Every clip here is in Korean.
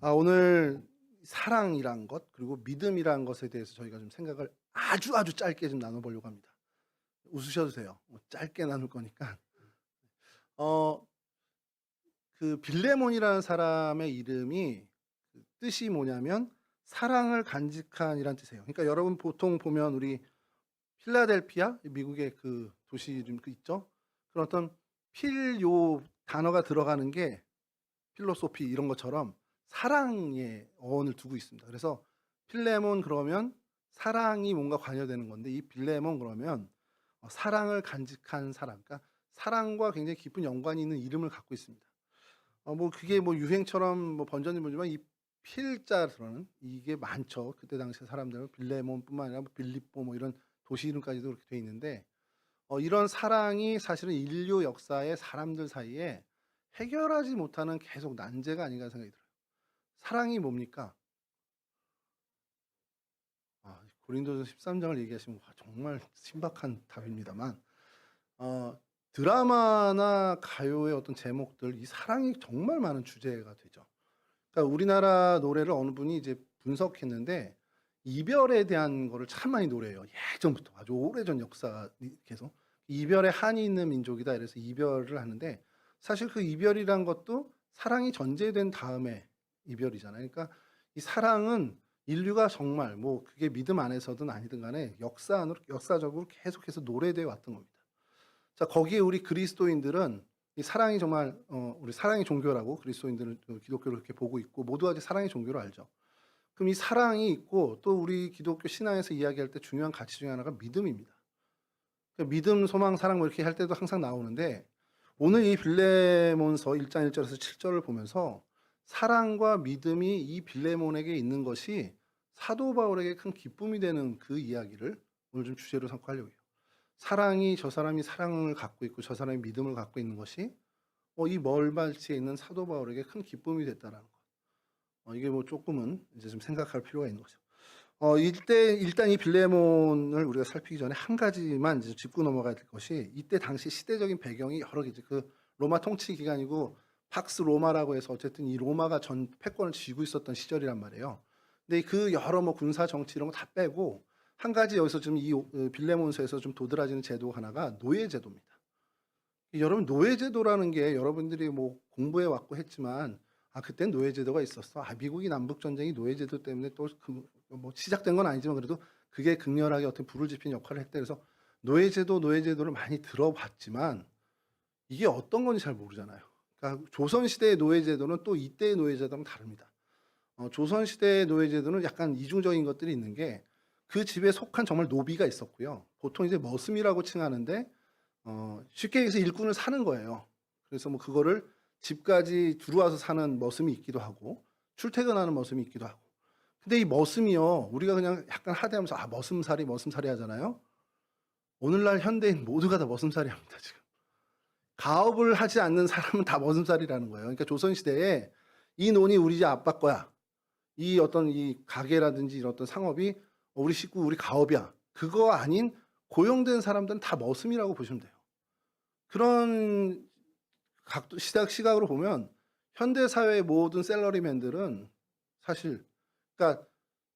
오늘 사랑이란 것 그리고 믿음이란 것에 대해서 저희가 좀 생각을 아주 짧게 좀 나눠 보려고 합니다. 웃으셔도 돼요. 뭐 짧게 나눌 거니까. 어 빌레몬이라는 사람의 이름이 그 뜻이 뭐냐면 사랑을 간직한이란 뜻이에요. 그러니까 여러분 보통 보면 우리 필라델피아 미국의 그 도시 이름 그 있죠? 그런 어떤 필 요 단어가 들어가는 게 필로소피 이런 것처럼 사랑의 어원을 두고 있습니다. 그래서 필레몬 그러면 사랑이 뭔가 관여되는 건데 이 빌레몬 그러면 사랑을 간직한 사람 그러니까 사랑과 굉장히 깊은 연관이 있는 이름을 갖고 있습니다. 뭐 그게 뭐 유행처럼 뭐 번졌는지 모르지만 이 필자로는 이게 많죠. 그때 당시 사람들은 빌레몬뿐만 아니라 뭐 빌립보 뭐 이런 도시 이름까지도 그렇게 돼 있는데 이런 사랑이 사실은 인류 역사의 사람들 사이에 해결하지 못하는 계속 난제가 아닌가 생각이 들어요. 사랑이 뭡니까? 고린도전서 13 장을 얘기하시면 와 정말 신박한 답입니다만 드라마나 가요의 어떤 제목들 이 사랑이 정말 많은 주제가 되죠. 그러니까 우리나라 노래를 어느 분이 이제 분석했는데 이별에 대한 거를 참 많이 노래해요. 예전부터 아주 오래전 역사가 계속 이별에 한이 있는 민족이다 이래서 이별을 하는데 사실 그 이별이란 것도 사랑이 전제된 다음에 이별이잖아요. 그러니까 이 사랑은 인류가 정말 뭐 그게 믿음 안에서든 아니든 간에 역사 안으로 역사적으로 계속해서 노래되어 왔던 겁니다. 자 거기에 우리 그리스도인들은 이 사랑이 정말 우리 사랑의 종교라고 그리스도인들은 기독교를 그렇게 보고 있고 모두가 이제 사랑의 종교로 알죠. 그럼 이 사랑이 있고 또 우리 기독교 신앙에서 이야기할 때 중요한 가치 중에 하나가 믿음입니다. 그러니까 믿음, 소망, 사랑 뭐 이렇게 할 때도 항상 나오는데 오늘 이 빌레몬서 1장 1 절에서 7 절을 보면서 사랑과 믿음이 이 빌레몬에게 있는 것이 사도 바울에게 큰 기쁨이 되는 그 이야기를 오늘 좀 주제로 삼고 하려고 해요. 사랑이 저 사람이 사랑을 갖고 있고 저 사람이 믿음을 갖고 있는 것이 이 멀발치에 있는 사도 바울에게 큰 기쁨이 됐다라는 것. 이게 뭐 쪼끔은 이제 좀 생각할 필요가 있는 거죠. 이때 일단 이 빌레몬을 우리가 살피기 전에 한 가지만 이제 짚고 넘어가야 될 것이 이때 당시 시대적인 배경이 여러 개죠. 그 로마 통치 기간이고 팍스 로마라고 해서 어쨌든 이 로마가 전 패권을 쥐고 있었던 시절이란 말이에요. 근데 그 여러 뭐 군사 정치 이런 거 다 빼고 한 가지 여기서 좀 이 빌레몬서에서 좀 도드라지는 제도 하나가 노예 제도입니다. 여러분 노예 제도라는 게 여러분들이 뭐 공부해 왔고 했지만 그땐 노예 제도가 있었어. 미국이 남북 전쟁이 노예 제도 때문에 또 뭐 시작된 건 아니지만 그래도 그게 극렬하게 어떤 불을 지핀 역할을 했다 그래서 노예 제도를 많이 들어봤지만 이게 어떤 건지 잘 모르잖아요. 그러니까 조선 시대의 노예 제도는 또 이때의 노예 제도는 다릅니다. 조선 시대의 노예 제도는 약간 이중적인 것들이 있는 게 그 집에 속한 정말 노비가 있었고요. 보통 이제 머슴이라고 칭하는데 쉽게 얘기해서 일꾼을 사는 거예요. 그래서 뭐 그거를 집까지 들어와서 사는 머슴이 있기도 하고 출퇴근하는 머슴이 있기도 하고. 근데 이 머슴이요. 우리가 그냥 약간 하대하면서 머슴살이 하잖아요. 오늘날 현대인 모두가 다 머슴살이 합니다, 지금. 가업을 하지 않는 사람은 다 머슴살이라는 거예요. 그러니까 조선 시대에 이 논이 우리 집 아빠 거야. 이 어떤 이 가게라든지 이런 어떤 상업이 우리 식구, 우리 가업이야. 그거 아닌 고용된 사람들은 다 머슴이라고 보시면 돼요. 그런 시각으로 보면 현대 사회의 모든 샐러리맨들은 사실 그러니까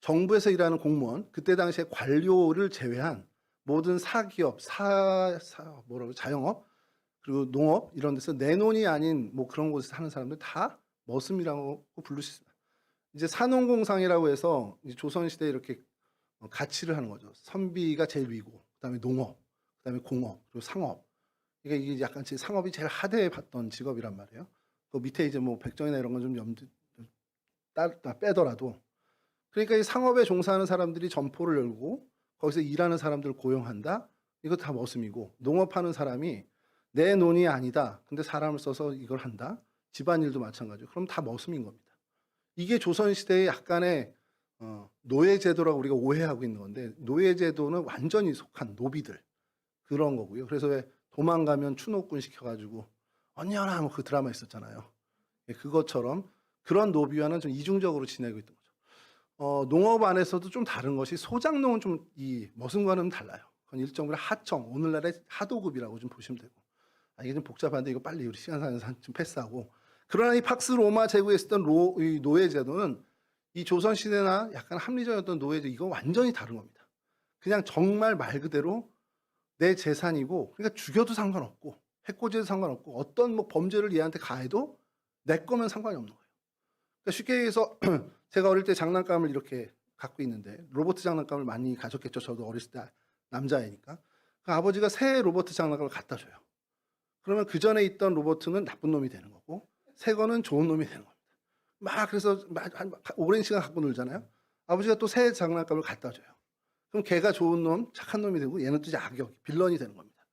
정부에서 일하는 공무원, 그때 당시에 관료를 제외한 모든 사기업, 자영업, 그리고 농업 이런 데서 내논이 아닌 뭐 그런 곳에서 하는 사람들 다 머슴이라고 부를 수 있습니다. 이제 산업공상이라고 해서 이제 조선시대에 이렇게 가치를 하는 거죠. 선비가 제일 위고, 그다음에 농업, 그다음에 공업, 그리고 상업. 그러니까 이게 약간 상업이 제일 하대해 봤던 직업이란 말이에요. 그 밑에 이제 뭐 백정이나 이런 건 좀 빼더라도 그러니까 이 상업에 종사하는 사람들이 점포를 열고 거기서 일하는 사람들을 고용한다. 이거 다 머슴이고 농업하는 사람이 내 논이 아니다. 근데 사람을 써서 이걸 한다. 집안일도 마찬가지고 그럼 다 머슴인 겁니다. 이게 조선시대의 약간의 노예제도라고 우리가 오해하고 있는 건데 노예제도는 완전히 속한 노비들 그런 거고요. 그래서 왜 도망가면 추노꾼 시켜가지고 언녀나 뭐 그 드라마 있었잖아요. 그것처럼 그런 노비와는 좀 이중적으로 지내고 있던 거죠. 농업 안에서도 좀 다른 것이 소작농은 좀 이 머슴과는 달라요. 그건 일정부로 하청, 오늘날의 하도급이라고 좀 보시면 되고. 이게 좀 복잡한데 이거 빨리 우리 시간 상에서 좀 패스하고 그러나 이 팍스 로마 제국에 있었던 이 노예 제도는 이 조선 시대나 약간 합리적이었던 노예 제도 이거 완전히 다른 겁니다. 그냥 정말 말 그대로 내 재산이고, 그러니까 죽여도 상관없고 해코지해도 상관없고 어떤 뭐 범죄를 얘한테 가해도 내 거면 상관이 없는 거예요. 그러니까 쉽게 얘기해서 제가 어릴 때 장난감을 이렇게 갖고 있는데 로봇 장난감을 많이 가졌겠죠. 저도 어렸을 때 남자애니까. 그 아버지가 새 로봇 장난감을 갖다 줘요. 그러면 그 전에 있던 로봇은 나쁜 놈이 되는 거고 새 거는 좋은 놈이 되는 겁니다. 막 그래서 한 오랜 시간 갖고 놀잖아요. 아버지가 또 새 장난감을 갖다 줘요. 그럼 걔가 좋은 놈, 착한 놈이 되고 얘는 또 이제 악역, 빌런이 되는 겁니다.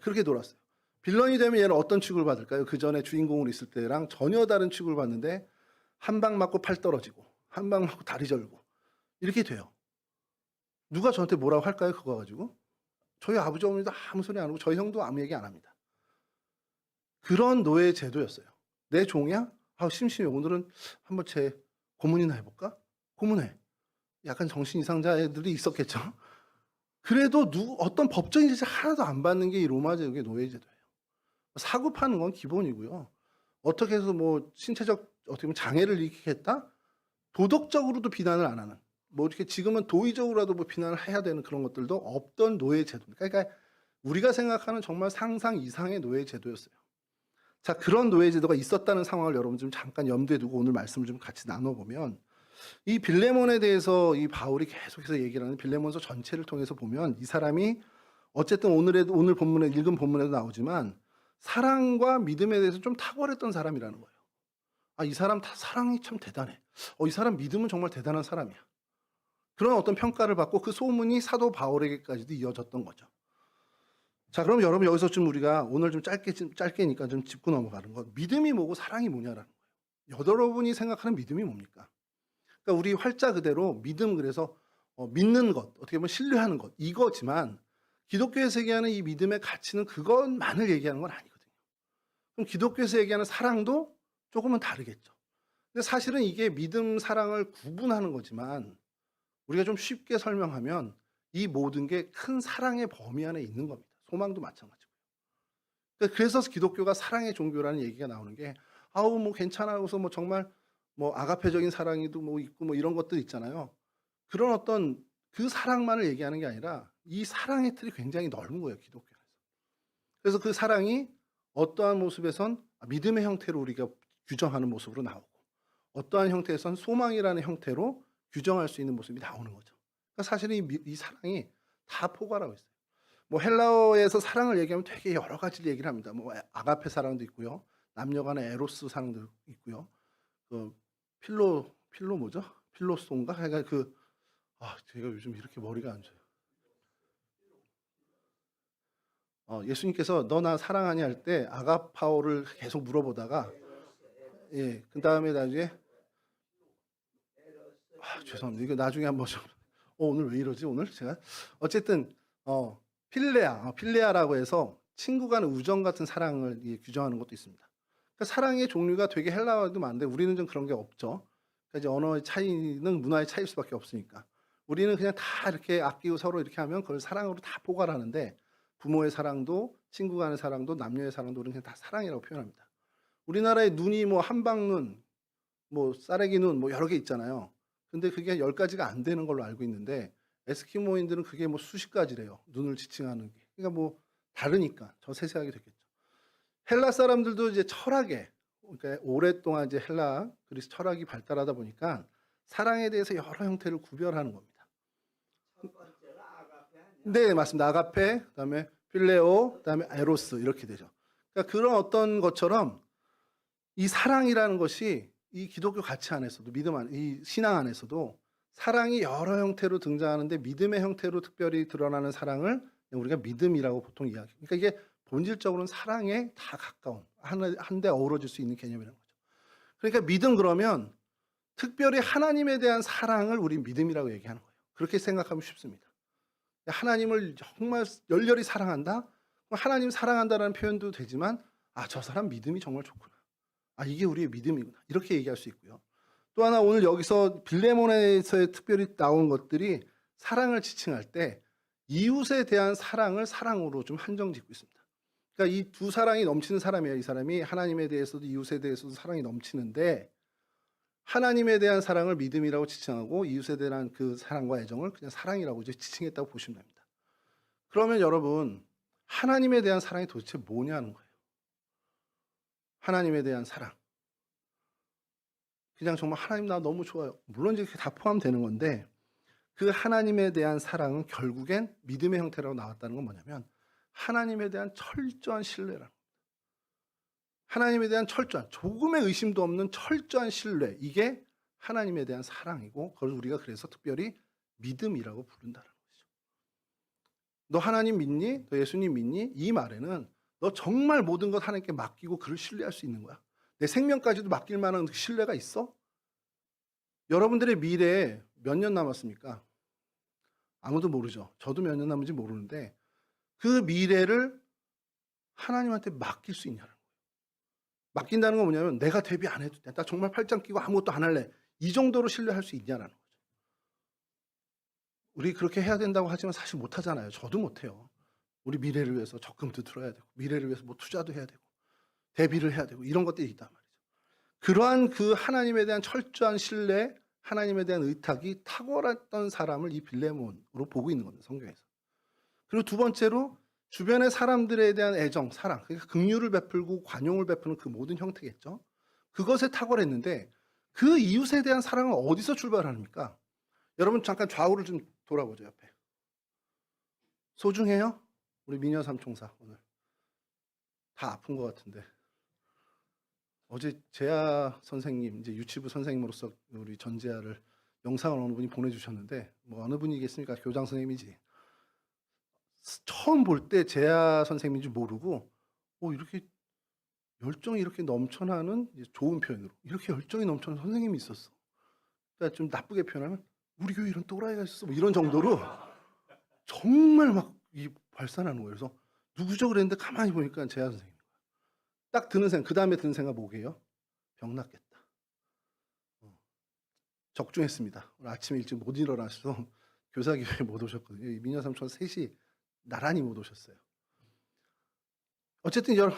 그렇게 놀았어요. 빌런이 되면 얘는 어떤 취급을 받을까요? 그 전에 주인공으로 있을 때랑 전혀 다른 취급을 받는데 한 방 맞고 팔 떨어지고 한 방 맞고 다리 절고 이렇게 돼요. 누가 저한테 뭐라고 할까요? 그거 가지고? 저희 아버지 어머니도 아무 소리 안 하고 저희 형도 아무 얘기 안 합니다. 그런 노예 제도였어요. 내 종이야? 아 심심해. 오늘은 한번 제 고문이나 해볼까? 고문해. 약간 정신 이상자들이 있었겠죠. 그래도 어떤 법적인 제재 하나도 안 받는 게 이 로마 제국의 노예 제도예요. 사고 파는 건 기본이고요. 어떻게 해서 뭐 신체적 어떻게 보면 장애를 일으키겠다? 도덕적으로도 비난을 안 하는. 뭐 이렇게 지금은 도의적으로라도 뭐 비난을 해야 되는 그런 것들도 없던 노예 제도입니다. 그러니까 우리가 생각하는 정말 상상 이상의 노예 제도였어요. 자, 그런 노예 제도가 있었다는 상황을 여러분 좀 잠깐 염두에 두고 오늘 말씀을 좀 같이 나눠보면 이 빌레몬에 대해서 이 바울이 계속해서 얘기를 하는 빌레몬서 전체를 통해서 보면 이 사람이 어쨌든 오늘 본문에 읽은 본문에도 나오지만 사랑과 믿음에 대해서 좀 탁월했던 사람이라는 거예요. 아, 이 사람 사랑이 참 대단해. 이 사람 믿음은 정말 대단한 사람이야. 그런 어떤 평가를 받고 그 소문이 사도 바울에게까지도 이어졌던 거죠. 자, 그럼 여러분 여기서 좀 우리가 오늘 좀 짧게니까 좀 짚고 넘어가는 것. 믿음이 뭐고 사랑이 뭐냐라는 거예요. 여러분이 생각하는 믿음이 뭡니까? 그러니까 우리 활자 그대로 믿음, 그래서 믿는 것, 어떻게 보면 신뢰하는 것 이거지만 기독교에서 얘기하는 이 믿음의 가치는 그것만을 얘기하는 건 아니거든요. 그럼 기독교에서 얘기하는 사랑도 조금은 다르겠죠. 근데 사실은 이게 믿음, 사랑을 구분하는 거지만 우리가 좀 쉽게 설명하면 이 모든 게 큰 사랑의 범위 안에 있는 겁니다. 소망도 마찬가지고요. 그래서 기독교가 사랑의 종교라는 얘기가 나오는 게 아우 뭐 괜찮아 그래서 뭐 정말 뭐 아가페적인 사랑이도 뭐 있고 뭐 이런 것들 있잖아요. 그런 어떤 그 사랑만을 얘기하는 게 아니라 이 사랑의 틀이 굉장히 넓은 거예요, 기독교에서. 그래서 그 사랑이 어떠한 모습에선 믿음의 형태로 우리가 규정하는 모습으로 나오고 어떠한 형태에선 소망이라는 형태로 규정할 수 있는 모습이 나오는 거죠. 그러니까 사실은 이 사랑이 다 포괄하고 있어요. 뭐 헬라어에서 사랑을 얘기하면 되게 여러 가지를 얘기를 합니다. 뭐 아가페 사랑도 있고요. 남녀간의 에로스 사랑도 있고요. 그 필로 뭐죠? 필로소인가? 그러니까 제가 요즘 이렇게 머리가 안 좋아요. 예수님께서 너 나 사랑하니 할 때 아가파오를 계속 물어보다가 그 다음에 나중에 죄송합니다. 이거 나중에 한번 좀 오늘 왜 이러지 오늘 제가 어쨌든 필레아라고 해서 친구 간의 우정 같은 사랑을 규정하는 것도 있습니다. 그러니까 사랑의 종류가 되게 헬라어도 많은데 우리는 좀 그런 게 없죠. 그러니까 이제 언어의 차이는 문화의 차이일 수밖에 없으니까 우리는 그냥 다 이렇게 아끼고 서로 이렇게 하면 그걸 사랑으로 다 포괄하는데 부모의 사랑도 친구 간의 사랑도 남녀의 사랑도 우리는 그냥 다 사랑이라고 표현합니다. 우리나라의 눈이 뭐 한방눈, 뭐 쌀래기 눈, 뭐 여러 개 있잖아요. 근데 그게 10가지가 안 되는 걸로 알고 있는데 에스키모인들은 그게 뭐 수십 가지래요. 눈을 지칭하는 게. 그러니까 뭐 다르니까 더 세세하게 됐겠죠. 헬라 사람들도 이제 철학에 그러니까 오랫동안 이제 헬라 그리스 철학이 발달하다 보니까 사랑에 대해서 여러 형태를 구별하는 겁니다. 네, 맞습니다. 아가페, 그다음에 필레오, 그다음에 에로스 이렇게 되죠. 그러니까 그런 어떤 것처럼 이 사랑이라는 것이 이 기독교 가치 안에서도 이 신앙 안에서도 사랑이 여러 형태로 등장하는데 믿음의 형태로 특별히 드러나는 사랑을 우리가 믿음이라고 보통 이야기해요. 그러니까 이게 본질적으로는 사랑에 다 가까운 한데 어우러질 수 있는 개념이라는 거죠. 그러니까 믿음 그러면 특별히 하나님에 대한 사랑을 우리 믿음이라고 얘기하는 거예요. 그렇게 생각하면 쉽습니다. 하나님을 정말 열렬히 사랑한다? 하나님 사랑한다라는 표현도 되지만 저 사람 믿음이 정말 좋구나. 이게 우리의 믿음이구나. 이렇게 얘기할 수 있고요. 또 하나 오늘 여기서 빌레몬에서 특별히 나온 것들이 사랑을 지칭할 때 이웃에 대한 사랑을 사랑으로 좀 한정 짓고 있습니다. 그러니까 이 두 사랑이 넘치는 사람이에요. 이 사람이 하나님에 대해서도 이웃에 대해서도 사랑이 넘치는데 하나님에 대한 사랑을 믿음이라고 지칭하고 이웃에 대한 그 사랑과 애정을 그냥 사랑이라고 이제 지칭했다고 보시면 됩니다. 그러면 여러분 하나님에 대한 사랑이 도대체 뭐냐는 거예요. 하나님에 대한 사랑. 그냥 정말 하나님 나 너무 좋아요. 물론 이제 다 포함되는 건데 그 하나님에 대한 사랑은 결국엔 믿음의 형태라고 나왔다는 건 뭐냐면 하나님에 대한 철저한 신뢰라는 거예요. 하나님에 대한 철저한 조금의 의심도 없는 철저한 신뢰 이게 하나님에 대한 사랑이고 그걸 우리가 그래서 특별히 믿음이라고 부른다는 거죠. 너 하나님 믿니? 너 예수님 믿니? 이 말에는 너 정말 모든 것 하나님께 맡기고 그를 신뢰할 수 있는 거야. 내 생명까지도 맡길 만한 신뢰가 있어? 여러분들의 미래에 몇 년 남았습니까? 아무도 모르죠. 저도 몇 년 남은지 모르는데 그 미래를 하나님한테 맡길 수 있냐는 거예요. 맡긴다는 건 뭐냐면 내가 대비 안 해도 돼. 나 정말 팔짱 끼고 아무것도 안 할래. 이 정도로 신뢰할 수 있냐라는 거죠. 우리 그렇게 해야 된다고 하지만 사실 못 하잖아요. 저도 못 해요. 우리 미래를 위해서 적금도 들어야 되고 미래를 위해서 뭐 투자도 해야 되고 대비를 해야 되고 이런 것들이 있단 말이죠. 그러한 그 하나님에 대한 철저한 신뢰, 하나님에 대한 의탁이 탁월했던 사람을 이 빌레몬으로 보고 있는 겁니다. 성경에서. 그리고 두 번째로 주변의 사람들에 대한 애정, 사랑, 그러니까 긍휼을 베풀고 관용을 베푸는 그 모든 형태겠죠. 그것에 탁월했는데 그 이웃에 대한 사랑은 어디서 출발합니까? 여러분 잠깐 좌우를 좀 돌아보죠. 옆에. 소중해요? 우리 미녀 삼총사 오늘 다 아픈 것 같은데 어제 재하 선생님 이제 유치부 선생님으로서 우리 전재하를 영상을 어느 분이 보내주셨는데 뭐 어느 분이겠습니까? 교장 선생님이지. 처음 볼 때 재하 선생님인 줄 모르고 이렇게 열정이 이렇게 넘쳐나는 좋은 표현으로 이렇게 열정이 넘쳐나는 선생님이 있었어. 그러니까 좀 나쁘게 표현하면 우리 교회 이런 또라이가 있었어 뭐 이런 정도로 정말 막 발산하는 거예요. 그래서 누구죠 그랬는데 가만히 보니까 재하 선생님. 딱 드는 생각, 그 다음에 드는 생각 뭐게요? 병 낫겠다. 적중했습니다. 오늘 아침에 일찍 못 일어나셔서 교사교회에 못 오셨거든요. 미녀 삼촌 셋이 나란히 못 오셨어요. 어쨌든 여러분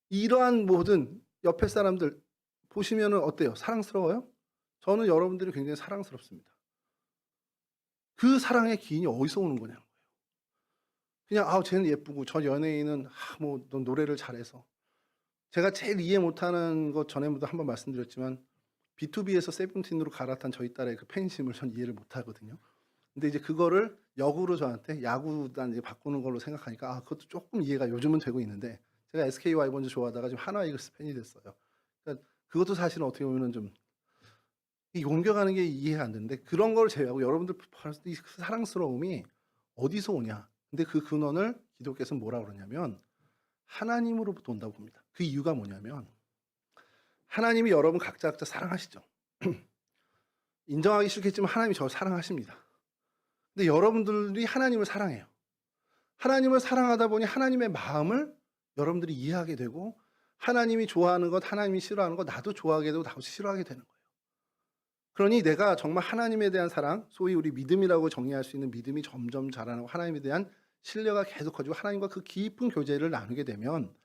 이러한 모든 옆에 사람들 보시면 어때요? 사랑스러워요? 저는 여러분들이 굉장히 사랑스럽습니다. 그 사랑의 기인이 어디서 오는 거냐는 거예요. 그냥 쟤는 예쁘고 저 연예인은 뭐 노래를 잘해서 제가 제일 이해 못하는 것 전에도 한번 말씀드렸지만 B2B에서 세븐틴으로 갈아탄 저희 딸의 그 팬심을 전 이해를 못하거든요. 근데 이제 그거를 역으로 저한테 야구단 이제 바꾸는 걸로 생각하니까 그것도 조금 이해가 요즘은 되고 있는데 제가 SK 와이번즈 좋아하다가 지금 하나 이글스 팬이 됐어요. 그러니까 그것도 사실은 어떻게 보면은 좀 옮겨가는 게 이해가 안 되는데 그런 걸 제외하고 여러분들 이 사랑스러움이 어디서 오냐? 근데 그 근원을 기독교에서는 뭐라 그러냐면 하나님으로부터 온다고 봅니다. 그 이유가 뭐냐면 하나님이 여러분 각자 사랑하시죠. 인정하기 싫겠지만 하나님이 저 사랑하십니다. 근데 여러분들이 하나님을 사랑해요. 하나님을 사랑하다 보니 하나님의 마음을 여러분들이 이해하게 되고 하나님이 좋아하는 것, 하나님이 싫어하는 것 나도 좋아하게 되고 나도 싫어하게 되는 거예요. 그러니 내가 정말 하나님에 대한 사랑, 소위 우리 믿음이라고 정의할 수 있는 믿음이 점점 자라나고 하나님에 대한 신뢰가 계속 커지고 하나님과 그 깊은 교제를 나누게 되면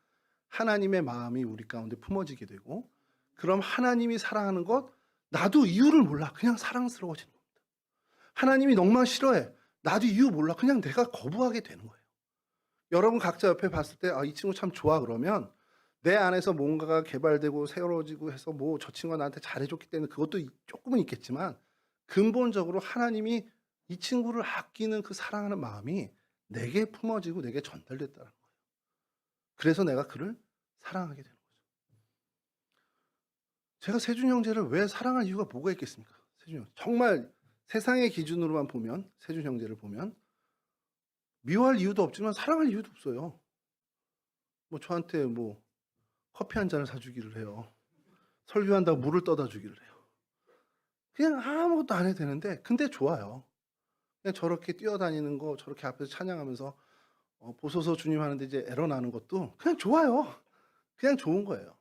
하나님의 마음이 우리 가운데 품어지게 되고 그럼 하나님이 사랑하는 것 나도 이유를 몰라 그냥 사랑스러워지는 겁니다. 하나님이 너무 싫어해 나도 이유 몰라 그냥 내가 거부하게 되는 거예요. 여러분 각자 옆에 봤을 때 이 친구 참 좋아 그러면 내 안에서 뭔가가 개발되고 새로워지고 해서 뭐 저 친구가 나한테 잘해줬기 때문에 그것도 조금은 있겠지만 근본적으로 하나님이 이 친구를 아끼는 그 사랑하는 마음이 내게 품어지고 내게 전달됐다는 거예요. 그래서 내가 그를 사랑하게 되는 거죠. 제가 세준 형제를 왜 사랑할 이유가 뭐가 있겠습니까? 세준 형 정말 세상의 기준으로만 보면 세준 형제를 보면 미워할 이유도 없지만 사랑할 이유도 없어요. 뭐 저한테 뭐 커피 한 잔을 사주기를 해요. 설교한다고 물을 떠다 주기를 해요. 그냥 아무것도 안 해도 되는데 근데 좋아요. 그냥 저렇게 뛰어다니는 거 저렇게 앞에서 찬양하면서 보소서 주님 하는데 이제 에러 나는 것도 그냥 좋아요. 그냥 좋은 거예요.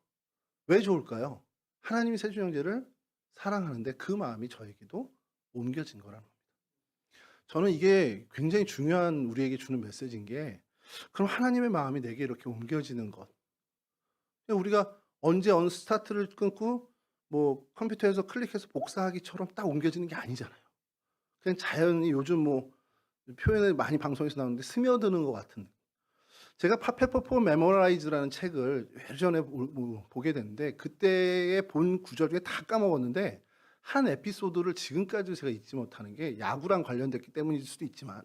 왜 좋을까요? 하나님이 세준 형제를 사랑하는데 그 마음이 저에게도 옮겨진 거라는 겁니다. 저는 이게 굉장히 중요한 우리에게 주는 메시지인 게 그럼 하나님의 마음이 내게 이렇게 옮겨지는 것. 우리가 언제 어느 스타트를 끊고 뭐 컴퓨터에서 클릭해서 복사하기처럼 딱 옮겨지는 게 아니잖아요. 그냥 자연히 요즘 뭐 표현을 많이 방송에서 나오는데 스며드는 것 같은. 제가 파페퍼 포 메모라이즈라는 책을 예전에 보게 됐는데 그때의 본 구절 중에 다 까먹었는데 한 에피소드를 지금까지 제가 잊지 못하는 게 야구랑 관련됐기 때문일 수도 있지만,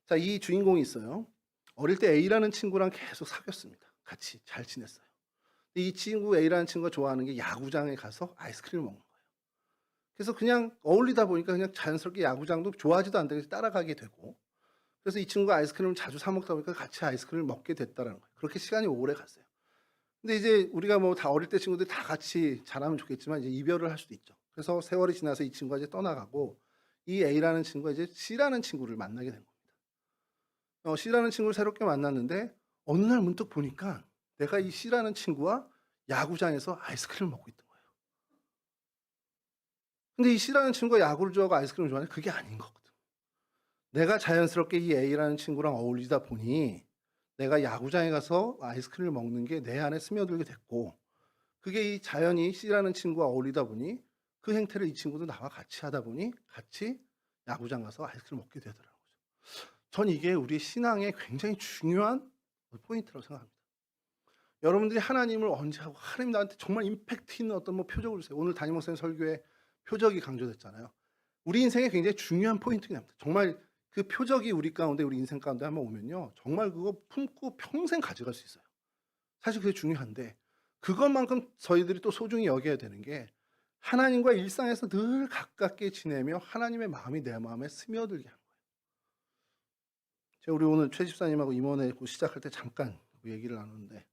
자, 이 주인공이 있어요. 어릴 때 A라는 친구랑 계속 사귀었습니다. 같이 잘 지냈어요. 이 친구 A라는 친구가 좋아하는 게 야구장에 가서 아이스크림을 먹는 거예요. 그래서 그냥 어울리다 보니까 그냥 자연스럽게 야구장도 좋아하지도 않는데 따라가게 되고, 그래서 이 친구가 아이스크림을 자주 사 먹다 보니까 같이 아이스크림을 먹게 됐다라는 거예요. 그렇게 시간이 오래 갔어요. 근데 이제 우리가 뭐 다 어릴 때 친구들이 다 같이 자라면 좋겠지만 이제 이별을 할 수도 있죠. 그래서 세월이 지나서 이 친구가 이제 떠나가고 이 A라는 친구가 이제 C라는 친구를 만나게 된 겁니다. C라는 친구를 새롭게 만났는데 어느 날 문득 보니까 내가 이 C라는 친구와 야구장에서 아이스크림을 먹고 있던 거예요. 근데 이 C라는 친구가 야구를 좋아하고 아이스크림을 좋아하는데 그게 아닌 거거든. 내가 자연스럽게 이 A라는 친구랑 어울리다 보니 내가 야구장에 가서 아이스크림을 먹는 게 내 안에 스며들게 됐고, 그게 이 자연히 C라는 친구와 어울리다 보니 그 행태를 이 친구도 나와 같이 하다 보니 같이 야구장 가서 아이스크림을 먹게 되더라고요. 전 이게 우리 신앙의 굉장히 중요한 포인트라고 생각합니다. 여러분들이 하나님을 언제 하고 하나님 나한테 정말 임팩트 있는 어떤 뭐 표적을 주세요. 오늘 담임 목사님 설교에 표적이 강조됐잖아요. 우리 인생에 굉장히 중요한 포인트가 됩니다. 정말 그 표적이 우리 가운데 우리 인생 가운데 한번 오면요, 정말 그거 품고 평생 가져갈 수 있어요. 사실 그게 중요한데 그것만큼 저희들이 또 소중히 여겨야 되는 게 하나님과 일상에서 늘 가깝게 지내며 하나님의 마음이 내 마음에 스며들게 하는 거예요. 제가 우리 오늘 최 집사님하고 임원회 시작할 때 잠깐 그 얘기를 나누는데,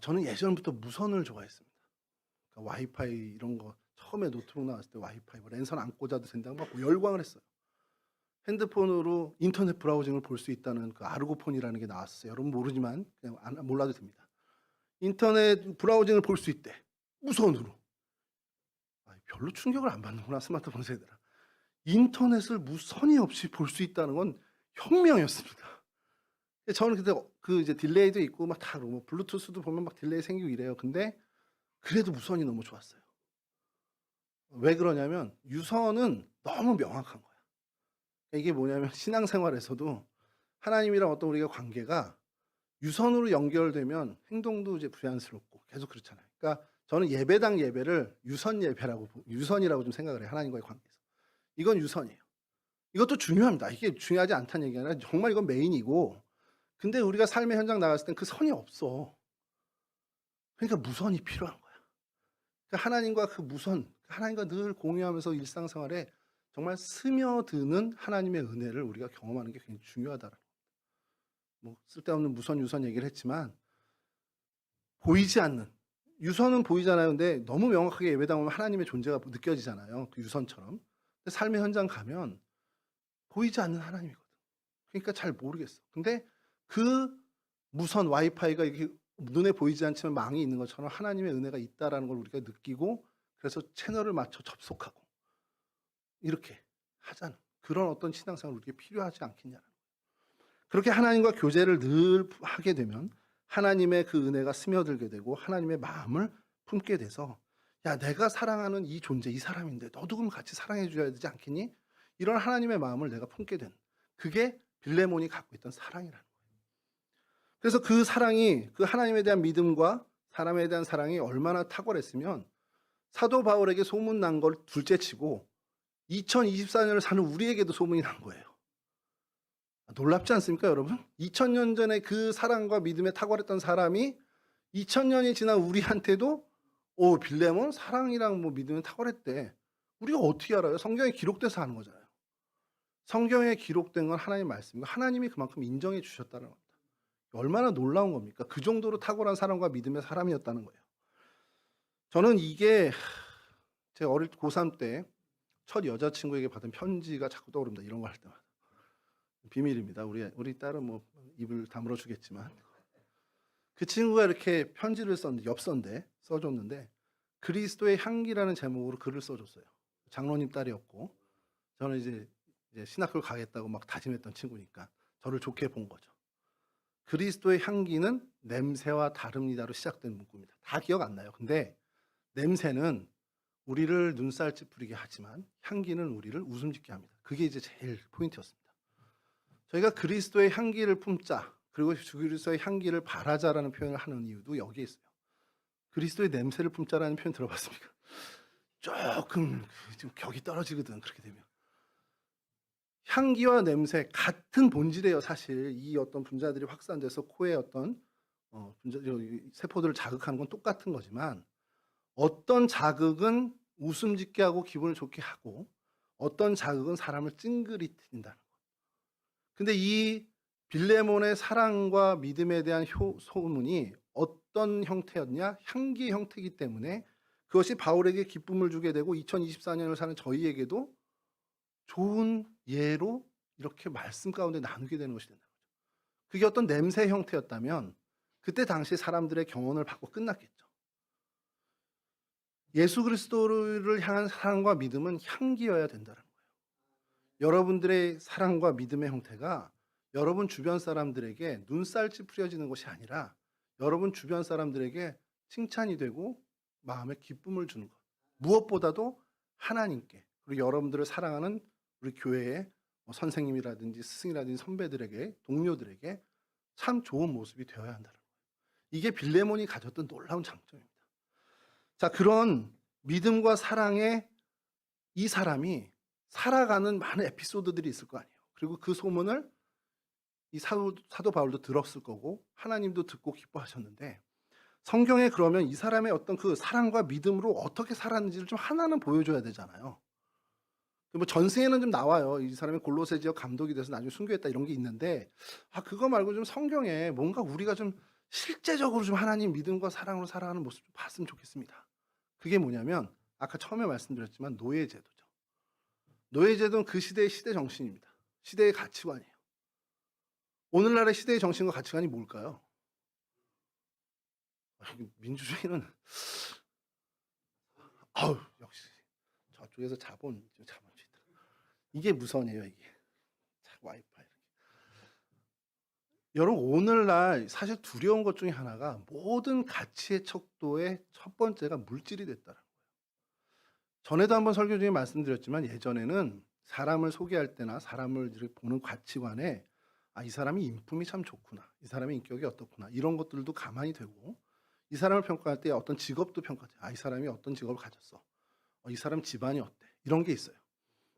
저는 예전부터 무선을 좋아했습니다. 그러니까 와이파이 이런 거 처음에 노트북 나왔을 때 와이파이 뭐 랜선 안 꽂아도 된다고 막 열광을 했어요. 핸드폰으로 인터넷 브라우징을 볼 수 있다는 그 아르고폰이라는 게 나왔어요. 여러분 모르지만 그냥 몰라도 됩니다. 인터넷 브라우징을 볼 수 있대. 무선으로. 별로 충격을 안 받는구나 스마트폰 세대라. 인터넷을 무선이 없이 볼 수 있다는 건 혁명이었습니다. 저는 그때 그 이제 딜레이도 있고 막 다 뭐 블루투스도 보면 막 딜레이 생기고 이래요. 근데 그래도 무선이 너무 좋았어요. 왜 그러냐면 유선은 너무 명확한 거야. 이게 뭐냐면 신앙생활에서도 하나님이랑 어떤 우리가 관계가 유선으로 연결되면 행동도 이제 부자연스럽고 계속 그렇잖아요. 그러니까 저는 예배당 예배를 유선이라고 좀 생각을 해요. 하나님과의 관계에서. 이건 유선이에요. 이것도 중요합니다. 이게 중요하지 않다는 얘기가 아니라 정말 이건 메인이고, 근데 우리가 삶의 현장 나갔을 땐 그 선이 없어. 그러니까 무선이 필요한 거야. 그러니까 하나님과 그 무선, 하나님과 늘 공유하면서 일상생활에 정말 스며드는 하나님의 은혜를 우리가 경험하는 게 굉장히 중요하다라는 거예요. 뭐 쓸데없는 무선, 유선 얘기를 했지만 보이지 않는, 유선은 보이잖아요. 근데 너무 명확하게 예배당 오면 하나님의 존재가 느껴지잖아요. 그 유선처럼. 근데 삶의 현장 가면 보이지 않는 하나님이거든. 그러니까 잘 모르겠어. 근데 그 무선 와이파이가 이렇게 눈에 보이지 않지만 망이 있는 것처럼 하나님의 은혜가 있다라는 걸 우리가 느끼고, 그래서 채널을 맞춰 접속하고 이렇게 하자는 그런 어떤 신앙생활이 우리에게 필요하지 않겠냐는 거예요. 그렇게 하나님과 교제를 늘 하게 되면 하나님의 그 은혜가 스며들게 되고 하나님의 마음을 품게 돼서, 야, 내가 사랑하는 이 존재, 이 사람인데 너도 그럼 같이 사랑해 줘야 되지 않겠니? 이런 하나님의 마음을 내가 품게 된, 그게 빌레몬이 갖고 있던 사랑이라는 거예요. 그래서 그 사랑이, 그 하나님에 대한 믿음과 사람에 대한 사랑이 얼마나 탁월했으면 사도 바울에게 소문난 걸 둘째치고 2024년을 사는 우리에게도 소문이 난 거예요. 놀랍지 않습니까, 여러분? 2000년 전에 그 사랑과 믿음에 탁월했던 사람이 2000년이 지난 우리한테도 빌레몬 사랑이랑 뭐 믿음에 탁월했대. 우리가 어떻게 알아요? 성경에 기록돼서 하는 거잖아요. 성경에 기록된 건 하나님 말씀이고 하나님이 그만큼 인정해 주셨다는 겁니다. 얼마나 놀라운 겁니까? 그 정도로 탁월한 사랑과 믿음의 사람이었다는 거예요. 저는 이게 제가 어릴 때 고3 때 첫 여자친구에게 받은 편지가 자꾸 떠오릅니다. 이런 거 할 때마다. 비밀입니다. 우리 딸은 뭐 입을 다물어 주겠지만, 그 친구가 이렇게 편지를 썼는데, 엽서인데 써줬는데 그리스도의 향기라는 제목으로 글을 써줬어요. 장로님 딸이었고 저는 이제 신학교를 가겠다고 막 다짐했던 친구니까 저를 좋게 본 거죠. 그리스도의 향기는 냄새와 다릅니다로 시작된 문구입니다. 다 기억 안 나요. 근데 냄새는 우리를 눈살 찌푸리게 하지만 향기는 우리를 웃음 짓게 합니다. 그게 이제 제일 포인트였습니다. 저희가 그리스도의 향기를 품자, 그리고 그리스도의 향기를 바라자라는 표현을 하는 이유도 여기에 있어요. 그리스도의 냄새를 품자라는 표현 들어봤습니까? 조금 좀 격이 떨어지거든, 그렇게 되면. 향기와 냄새 같은 본질이에요. 사실 이 어떤 분자들이 확산돼서 코에 어떤 세포들을 자극하는 건 똑같은 거지만, 어떤 자극은 웃음 짓게 하고 기분을 좋게 하고 어떤 자극은 사람을 찡그리트린다는 거. 근데 이 빌레몬의 사랑과 믿음에 대한 소문이 어떤 형태였냐? 향기의 형태이기 때문에 그것이 바울에게 기쁨을 주게 되고 2024년을 사는 저희에게도 좋은 예로 이렇게 말씀 가운데 나누게 되는 것이 된다는 거죠. 그게 어떤 냄새 형태였다면 그때 당시 사람들의 경험을 받고 끝났겠죠. 예수 그리스도를 향한 사랑과 믿음은 향기여야 된다는 거예요. 여러분들의 사랑과 믿음의 형태가 여러분 주변 사람들에게 눈살 찌푸려지는 것이 아니라 여러분 주변 사람들에게 칭찬이 되고 마음에 기쁨을 주는 것. 무엇보다도 하나님께, 그리고 여러분들을 사랑하는 우리 교회의 선생님이라든지 스승이라든지 선배들에게, 동료들에게 참 좋은 모습이 되어야 한다는 거예요. 이게 빌레몬이 가졌던 놀라운 장점입니다. 자, 그런 믿음과 사랑에 이 사람이 살아가는 많은 에피소드들이 있을 거 아니에요. 그리고 그 소문을 이 사도 바울도 들었을 거고 하나님도 듣고 기뻐하셨는데, 성경에 그러면 이 사람의 어떤 그 사랑과 믿음으로 어떻게 살았는지를 좀 하나는 보여줘야 되잖아요. 뭐 전승에는 좀 나와요. 이 사람이 골로새 지역 감독이 돼서 나중에 순교했다 이런 게 있는데, 그거 말고 좀 성경에 뭔가 우리가 좀 실제적으로 좀 하나님 믿음과 사랑으로 살아가는 모습 좀 봤으면 좋겠습니다. 그게 뭐냐면 아까 처음에 말씀드렸지만 노예제도죠. 노예제도는 그 시대의 시대 정신입니다. 시대의 가치관이에요. 오늘날의 시대의 정신과 가치관이 뭘까요? 민주주의는 역시 저쪽에서 자본주의. 이게 무선이에요, 이게. 와이파이. 여러분, 오늘날 사실 두려운 것 중에 하나가 모든 가치의 척도의 첫 번째가 물질이 됐다는 거예요. 전에도 한번 설교 중에 말씀드렸지만 예전에는 사람을 소개할 때나 사람을 이렇게 보는 가치관에 이 사람이 인품이 참 좋구나, 이 사람의 인격이 어떻구나, 이런 것들도 가만히 되고, 이 사람을 평가할 때 어떤 직업도 평가하죠. 이 사람이 어떤 직업을 가졌어, 이 사람 집안이 어때, 이런 게 있어요.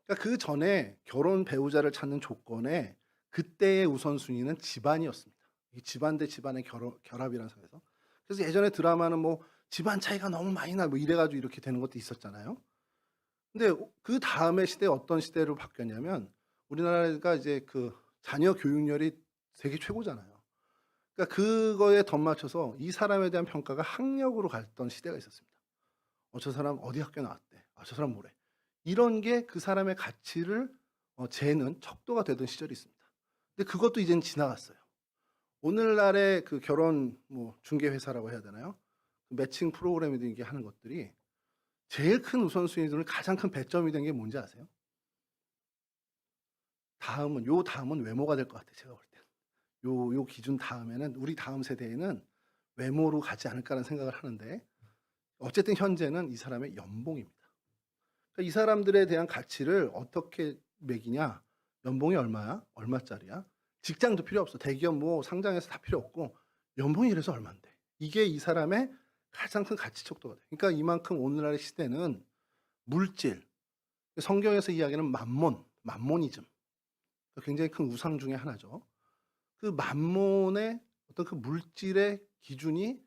그러니까 그 전에 결혼 배우자를 찾는 조건에 그때의 우선순위는 집안이었습니다. 집안 대 집안의 결합이라는 사회에서. 그래서 예전에 드라마는 뭐 집안 차이가 너무 많이 나 뭐 이래가지고 이렇게 되는 것도 있었잖아요. 근데 그 다음에 시대 어떤 시대로 바뀌었냐면 우리나라가 이제 그 자녀 교육열이 세계 최고잖아요. 그러니까 그거에 덧맞춰서 이 사람에 대한 평가가 학력으로 갔던 시대가 있었습니다. 저 사람 어디 학교 나왔대, 저 사람 뭐래, 이런 게 그 사람의 가치를 재는 척도가 되던 시절이 있습니다. 근데 그것도 이제는 지나갔어요. 오늘날의 그 결혼 중개 회사라고 해야 되나요? 매칭 프로그램이든 이게 하는 것들이 제일 큰 우선순위들은 가장 큰 배점이 된 게 뭔지 아세요? 다음은 외모가 될 것 같아요. 제가 볼 때. 요 기준 다음에는 우리 다음 세대에는 외모로 가지 않을까라는 생각을 하는데, 어쨌든 현재는 이 사람의 연봉입니다. 그러니까 이 사람들에 대한 가치를 어떻게 매기냐? 연봉이 얼마야? 얼마짜리야? 직장도 필요 없어. 대기업 상장해서 다 필요 없고 연봉이 이래서 얼마인데. 이게 이 사람의 가장 큰 가치 척도가 돼요. 그러니까 이만큼 오늘날의 시대는 물질, 성경에서 이야기하는 만모니즘, 굉장히 큰 우상 중에 하나죠. 그 만몬의 어떤 그 물질의 기준이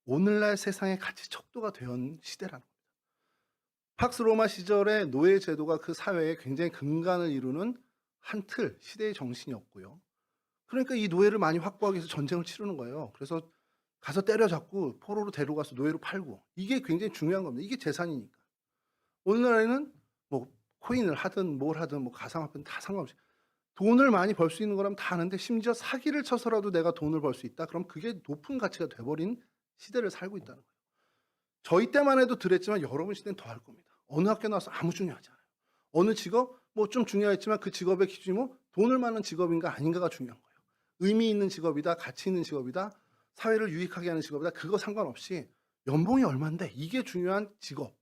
오늘날 세상의 가치 척도가 된 시대라는 겁니다. 팍스 로마 시절의 노예 제도가 그 사회에 굉장히 근간을 이루는 한 틀, 시대의 정신이었고요. 그러니까 이 노예를 많이 확보하기 위해서 전쟁을 치르는 거예요. 그래서 가서 때려잡고 포로로 데려가서 노예로 팔고, 이게 굉장히 중요한 겁니다. 이게 재산이니까. 오늘날에는 코인을 하든 뭘 하든 가상화폐는 다 상관없이 돈을 많이 벌 수 있는 거라면 다 아는데, 심지어 사기를 쳐서라도 내가 돈을 벌 수 있다? 그럼 그게 높은 가치가 돼버린 시대를 살고 있다는 거예요. 저희 때만 해도 그랬지만 여러분 시대는 더 할 겁니다. 어느 학교 나와서 아무 중요하지 않아요. 어느 직업 좀 중요했지만 그 직업의 기준이 돈을 많은 직업인가 아닌가가 중요한 거예요. 의미 있는 직업이다, 가치 있는 직업이다, 사회를 유익하게 하는 직업이다, 그거 상관없이 연봉이 얼만데 이게 중요한 직업.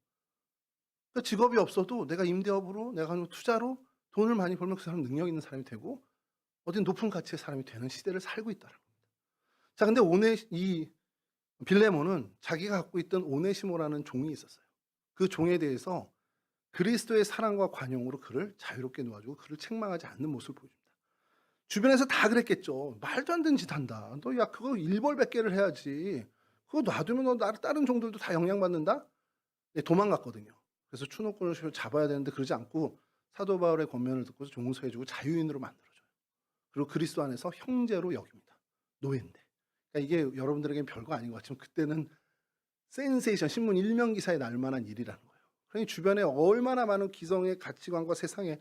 그 직업이 없어도 내가 임대업으로 내가 하는 투자로 돈을 많이 벌면 그 사람은 능력 있는 사람이 되고 어디 높은 가치의 사람이 되는 시대를 살고 있다는 겁니다. 자, 근데 이 빌레몬은 자기가 갖고 있던 오네시모라는 종이 있었어요. 그 종에 대해서 그리스도의 사랑과 관용으로 그를 자유롭게 놓아주고 그를 책망하지 않는 모습을 보여줍니다. 주변에서 다 그랬겠죠. 말도 안 되는 짓 한다. 너 야 그거 일벌백계를 해야지. 그거 놔두면 너 다른 종들도 다 영향받는다? 네, 도망갔거든요. 그래서 추노꾼을 잡아야 되는데 그러지 않고 사도 바울의 권면을 듣고서 용서해주고 자유인으로 만들어줘요. 그리고 그리스도 안에서 형제로 여깁니다. 노예인데. 그러니까 이게 여러분들에겐 별거 아닌 것 같지만 그때는 센세이션, 신문 일면 기사에 날 만한 일이라는 거예요. 그러니 주변에 얼마나 많은 기성의 가치관과 세상의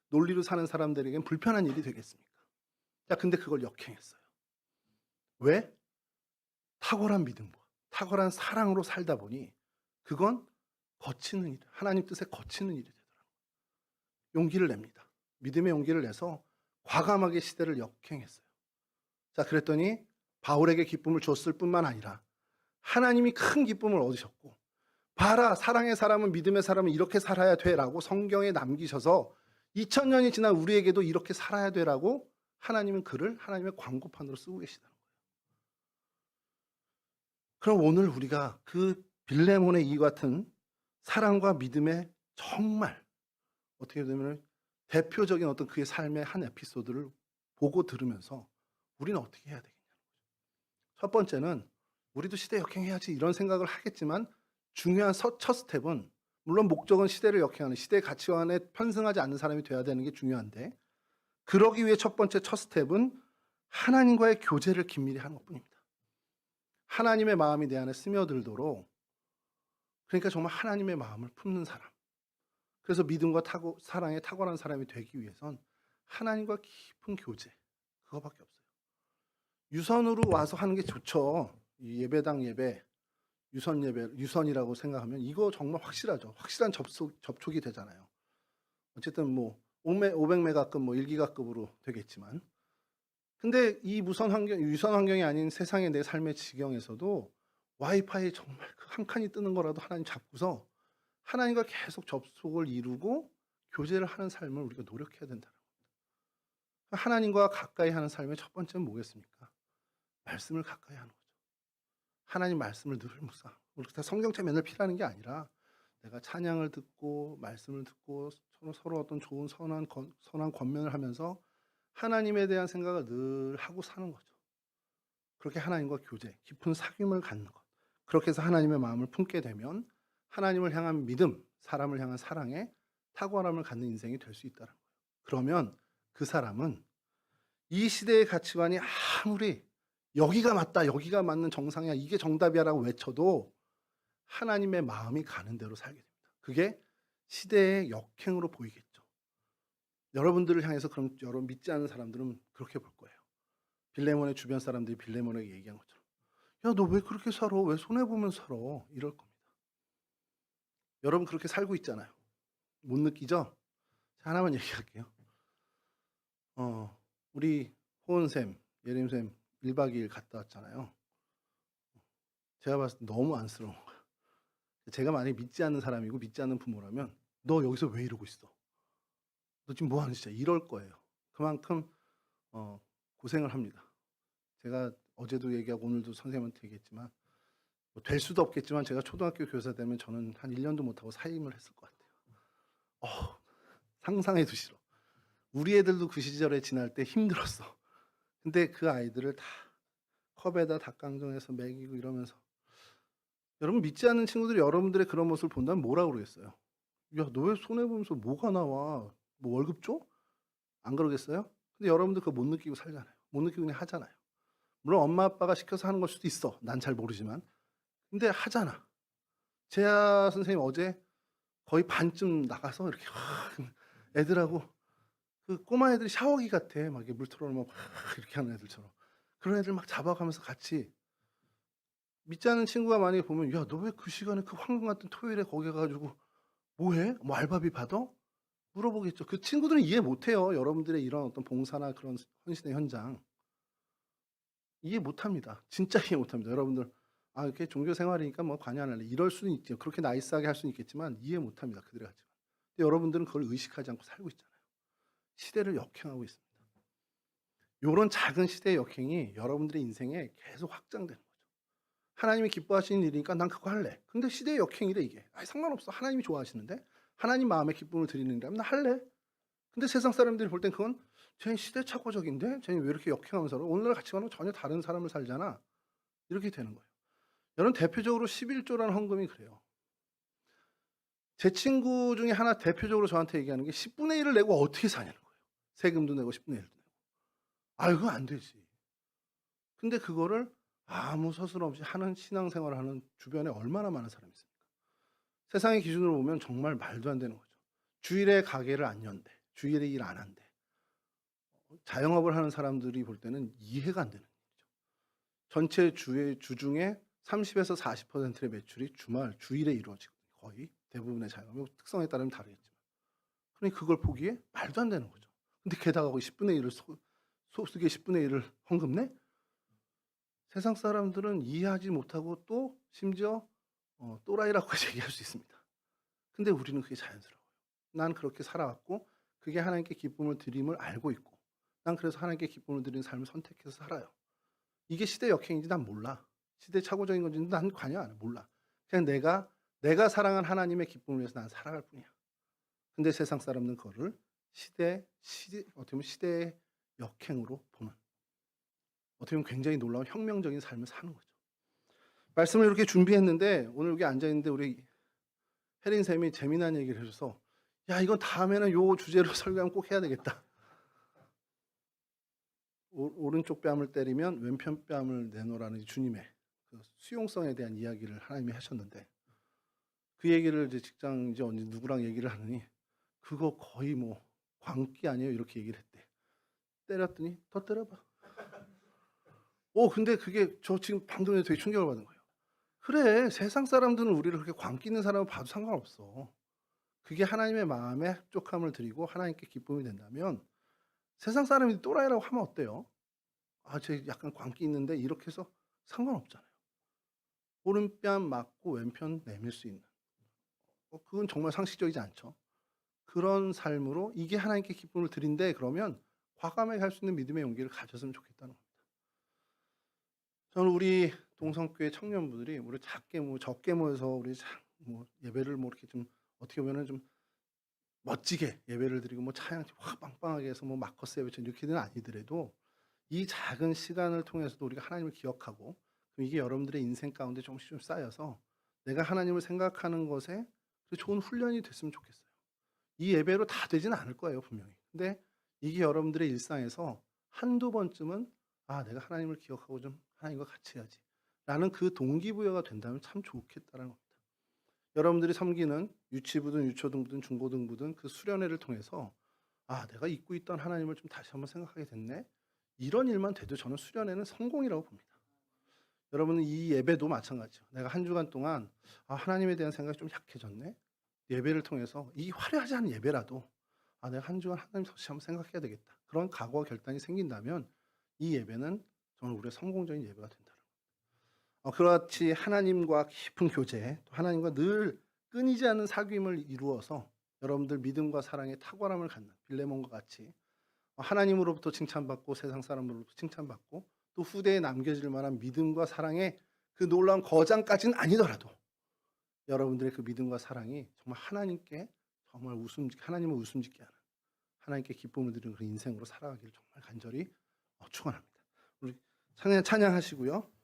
논리로 사는 사람들에겐 불편한 일이 되겠습니까? 자, 근데 그걸 역행했어요. 왜? 탁월한 믿음과 탁월한 사랑으로 살다 보니 그건 거치는 일, 하나님 뜻에 거치는 일이 되더라고요. 용기를 냅니다. 믿음의 용기를 내서 과감하게 시대를 역행했어요. 자, 그랬더니 바울에게 기쁨을 줬을 뿐만 아니라 하나님이 큰 기쁨을 얻으셨고, 봐라, 사랑의 사람은 믿음의 사람은 이렇게 살아야 돼라고 성경에 남기셔서 2000년이 지난 우리에게도 이렇게 살아야 돼라고 하나님은 그를 하나님의 광고판으로 쓰고 계시다는 거예요. 그럼 오늘 우리가 그 빌레몬의 이 같은 사랑과 믿음의 정말 어떻게 보면 대표적인 어떤 그의 삶의 한 에피소드를 보고 들으면서 우리는 어떻게 해야 되겠냐는 거죠. 첫 번째는 우리도 시대 역행해야지 이런 생각을 하겠지만 중요한 첫 스텝은 물론 목적은 시대를 역행하는 시대의 가치관에 편승하지 않는 사람이 돼야 되는 게 중요한데 그러기 위해 첫 번째 첫 스텝은 하나님과의 교제를 긴밀히 하는 것뿐입니다. 하나님의 마음이 내 안에 스며들도록 그러니까 정말 하나님의 마음을 품는 사람. 그래서 믿음과 사랑에 탁월한 사람이 되기 위해선 하나님과 깊은 교제 그거밖에 없어요. 유선으로 와서 하는 게 좋죠. 이 예배당 예배, 유선 예배, 유선이라고 생각하면 이거 정말 확실하죠. 확실한 접촉이 되잖아요. 어쨌든 뭐 500메가급 뭐 1기가급으로 되겠지만 근데 이 유선 환경이 아닌 세상의 내 삶의 지경에서도 와이파이 정말 그 한 칸이 뜨는 거라도 하나님 잡고서 하나님과 계속 접속을 이루고 교제를 하는 삶을 우리가 노력해야 된다는 겁니다. 하나님과 가까이 하는 삶의 첫 번째는 뭐겠습니까? 말씀을 가까이 하는 거죠. 하나님 말씀을 늘 묵상. 우리 다 성경책 맨날 피라는 게 아니라 내가 찬양을 듣고 말씀을 듣고 서로 어떤 좋은 선한 권면을 하면서 하나님에 대한 생각을 늘 하고 사는 거죠. 그렇게 하나님과 교제, 깊은 사귐을 갖는 것. 그렇게 해서 하나님의 마음을 품게 되면 하나님을 향한 믿음, 사람을 향한 사랑에 탁월함을 갖는 인생이 될 수 있다는 거예요. 그러면 그 사람은 이 시대의 가치관이 아무리 여기가 맞다, 여기가 맞는 정상이야, 이게 정답이야라고 외쳐도 하나님의 마음이 가는 대로 살게 됩니다. 그게 시대의 역행으로 보이겠죠. 여러분들을 향해서 그럼 여러분 믿지 않는 사람들은 그렇게 볼 거예요. 빌레몬의 주변 사람들이 빌레몬에게 얘기한 것처럼 야, 너 왜 그렇게 살아? 왜 손해보면서 살아? 이럴 겁니다. 여러분 그렇게 살고 있잖아요. 못 느끼죠? 하나만 얘기할게요. 우리 호은쌤, 예림쌤 1박 2일 갔다 왔잖아요. 제가 봤을 때 너무 안쓰러운 거예요. 제가 만약에 믿지 않는 사람이고 믿지 않는 부모라면 너 여기서 왜 이러고 있어? 너 지금 뭐 하는 짓이야? 이럴 거예요. 그만큼 고생을 합니다. 제가 어제도 얘기하고 오늘도 선생님한테 얘기했지만 뭐 될 수도 없겠지만 제가 초등학교 교사 되면 저는 한 1년도 못하고 사임을 했을 것 같아요. 상상해도 싫어. 우리 애들도 그 시절에 지날 때 힘들었어. 근데 그 아이들을 다 컵에다 닭강정해서 먹이고 이러면서 여러분 믿지 않는 친구들이 여러분들의 그런 모습을 본다면 뭐라고 그러겠어요? 야, 너 왜 손해보면서 뭐가 나와? 뭐 월급 줘? 안 그러겠어요? 근데 여러분들 그거 못 느끼고 살잖아요. 못 느끼고 그냥 하잖아요. 물론 엄마 아빠가 시켜서 하는 걸 수도 있어. 난 잘 모르지만. 근데 하잖아. 재하 선생님 어제 거의 반쯤 나가서 이렇게 애들하고 그 꼬마 애들이 샤워기 같아. 막 이렇게 물 틀어놓으면 이렇게 하는 애들처럼. 그런 애들 막 잡아가면서 같이 믿지 않는 친구가 만약에 보면 야, 너 왜 그 시간에 그 황금 같은 토요일에 거기 가가지고 뭐 해? 뭐 알바비 받아? 물어보겠죠. 그 친구들은 이해 못해요. 여러분들의 이런 어떤 봉사나 그런 헌신의 현장. 이해 못합니다. 진짜 이해 못합니다. 여러분들 이렇게 종교 생활이니까 뭐 관여 안 할래 이럴 수는 있죠. 그렇게 나이스하게 할 수는 있겠지만 이해 못합니다, 그들의 가치관. 근데 여러분들은 그걸 의식하지 않고 살고 있잖아요. 시대를 역행하고 있습니다. 요런 작은 시대의 역행이 여러분들의 인생에 계속 확장되는 거죠. 하나님이 기뻐하시는 일이니까 난 그거 할래. 근데 시대의 역행이래 이게. 상관없어. 하나님이 좋아하시는데 하나님 마음에 기쁨을 드리는 일이라면 나 할래. 근데 세상 사람들이 볼 땐 그건 쟤는 시대착오적인데? 쟤는 왜 이렇게 역행하면서 살아? 오늘날 가치관은 전혀 다른 사람을 살잖아. 이렇게 되는 거예요. 여러분 대표적으로 11조라는 헌금이 그래요. 제 친구 중에 하나 대표적으로 저한테 얘기하는 게 10분의 1을 내고 어떻게 사냐는 거예요. 세금도 내고 10분의 1도 내고. 그거 안 되지. 근데 그거를 아무 서슴 없이 하는 신앙생활을 하는 주변에 얼마나 많은 사람이 있습니까? 세상의 기준으로 보면 정말 말도 안 되는 거죠. 주일에 가게를 안 연대. 주일에 일 안 한대. 자영업을 하는 사람들이 볼 때는 이해가 안 되는 일이죠. 전체 주 중에 30에서 40%의 매출이 주일에 이루어지거든요. 거의 대부분의 자영업 특성에 따르면 다르겠지만. 그러니 그걸 보기에 말도 안 되는 거죠. 근데 게다가 거기 10분의 1을 소득의 10분의 1을 헌금 내? 세상 사람들은 이해하지 못하고 또 심지어 또라이라고까지 얘기할 수 있습니다. 근데 우리는 그게 자연스러워요. 난 그렇게 살아왔고 그게 하나님께 기쁨을 드림을 알고 있고 난 그래서 하나님께 기쁨을 드리는 삶을 선택해서 살아요. 이게 시대 역행인지 난 몰라. 시대착오적인 건지 난 관여 안 해. 몰라. 그냥 내가 사랑한 하나님의 기쁨을 위해서 난 살아갈 뿐이야. 근데 세상 사람들은 그거를 어떻게 보면 시대의 역행으로 보는 어떻게 보면 굉장히 놀라운 혁명적인 삶을 사는 거죠. 말씀을 이렇게 준비했는데 오늘 여기 앉아있는데 우리 혜린 쌤이 재미난 얘기를 해줘서 야 이건 다음에는 요 주제로 설교하면 꼭 해야 되겠다. 오른쪽 뺨을 때리면 왼편 뺨을 내놓으라는 주님의 그 수용성에 대한 이야기를 하나님이 하셨는데 그 얘기를 이제 직장 이제 언제 누구랑 얘기를 하느니 그거 거의 뭐 광기 아니에요 이렇게 얘기를 했대. 때렸더니 더 때려봐. 근데 그게 저 지금 방금 전에 되게 충격을 받은 거예요. 그래 세상 사람들은 우리를 그렇게 광기 있는 사람을 봐도 상관없어. 그게 하나님의 마음에 합족함을 드리고 하나님께 기쁨이 된다면 세상 사람이 또라이라고 하면 어때요? 쟤 약간 광기 있는데 이렇게 해서 상관없잖아요. 오른뺨 맞고 왼편 내밀 수 있는. 그건 정말 상식적이지 않죠. 그런 삶으로 이게 하나님께 기쁨을 드린대 그러면 과감하게 할 수 있는 믿음의 용기를 가졌으면 좋겠다는 겁니다. 저는 우리 동성교회 청년부들이 우리 적게 모여서 우리 예배를 이렇게 좀 어떻게 보면은 좀 멋지게 예배를 드리고 찬양 확 빵빵하게 해서 마커스 예배처럼 이렇게는 아니더라도 이 작은 시간을 통해서도 우리가 하나님을 기억하고 그럼 이게 여러분들의 인생 가운데 조금씩 좀 쌓여서 내가 하나님을 생각하는 것에 좋은 훈련이 됐으면 좋겠어요. 이 예배로 다 되지는 않을 거예요, 분명히. 근데 이게 여러분들의 일상에서 한두 번쯤은 내가 하나님을 기억하고 좀 하나님과 같이 해야지 라는 그 동기부여가 된다면 참 좋겠다는 겁니다. 여러분들이 섬기는 유치부든 유초등부든 중고등부든 그 수련회를 통해서 내가 잊고 있던 하나님을 좀 다시 한번 생각하게 됐네. 이런 일만 돼도 저는 수련회는 성공이라고 봅니다. 여러분은 이 예배도 마찬가지죠. 내가 한 주간 동안 하나님에 대한 생각이 좀 약해졌네. 예배를 통해서 이 화려하지 않은 예배라도 내가 한 주간 하나님 다시 한번 생각해야 되겠다. 그런 각오와 결단이 생긴다면 이 예배는 저는 우리의 성공적인 예배가 된다는 겁니다. 그렇지 하나님과 깊은 교제, 또 하나님과 늘 끊이지 않는 사귐을 이루어서 여러분들 믿음과 사랑의 탁월함을 갖는 빌레몬과 같이 하나님으로부터 칭찬받고 세상 사람으로부터 칭찬받고 또 후대에 남겨질 만한 믿음과 사랑의 그 놀라운 거장까지는 아니더라도 여러분들의 그 믿음과 사랑이 정말 하나님께 정말 하나님을 웃음짓게 하는 하나님께 기쁨을 드리는 그런 인생으로 살아가기를 정말 간절히 축원합니다. 우리 찬양하시고요.